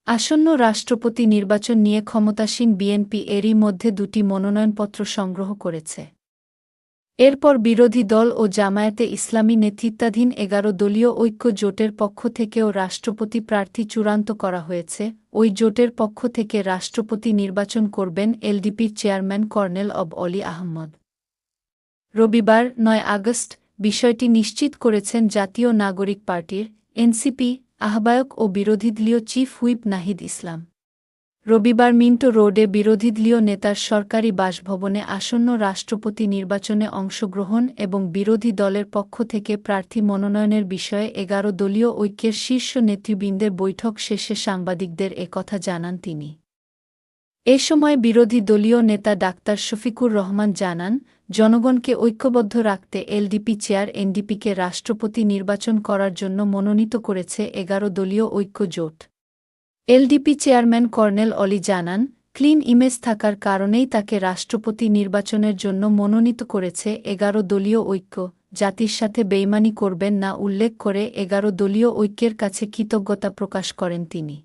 আসন্ন রাষ্ট্রপতি নির্বাচন নিয়ে ক্ষমতাসীন বিএনপি এরই মধ্যে দুটি মনোনয়নপত্র সংগ্রহ করেছে। এরপর বিরোধী দল ও জামায়াতে ইসলামী নেতৃত্বাধীন ১১ দলীয় ঐক্য জোটের পক্ষ থেকেও রাষ্ট্রপতি প্রার্থী চূড়ান্ত করা হয়েছে। ওই জোটের পক্ষ থেকে রাষ্ট্রপতি নির্বাচন করবেন এলডিপির চেয়ারম্যান কর্নেল অলি আহমদ। রবিবার ৯ আগস্ট বিষয়টি নিশ্চিত করেছেন জাতীয় নাগরিক পার্টির এনসিপি আহ্বায়ক ও বিরোধীদলীয় চিফ হুইপ নাহিদ ইসলাম। রবিবার মিন্টো রোডে বিরোধীদলীয় নেতার সরকারি বাসভবনে আসন্ন রাষ্ট্রপতি নির্বাচনে অংশগ্রহণ এবং বিরোধী দলের পক্ষ থেকে প্রার্থী মনোনয়নের বিষয়ে ১১ দলীয় ঐক্যের শীর্ষ নেতৃবৃন্দের বৈঠক শেষে সাংবাদিকদের একথা জানান তিনি। এ সময় বিরোধী দলীয় নেতা ডাক্তার শফিকুর রহমান জানান, জনগণকে ঐক্যবদ্ধ রাখতে এলডিপি চেয়ার এনডিপিকে রাষ্ট্রপতি নির্বাচন করার জন্য মনোনীত করেছে ১১ দলীয় ঐক্য জোট। এলডিপি চেয়ারম্যান কর্নেল অলি জানান, ক্লিন ইমেজ থাকার কারণেই তাকে রাষ্ট্রপতি নির্বাচনের জন্য মনোনীত করেছে ১১ দলীয় ঐক্য, জাতির সাথে বেইমানি করবেন না উল্লেখ করে ১১ দলীয় ঐক্যের কাছে কৃতজ্ঞতা প্রকাশ করেন তিনি।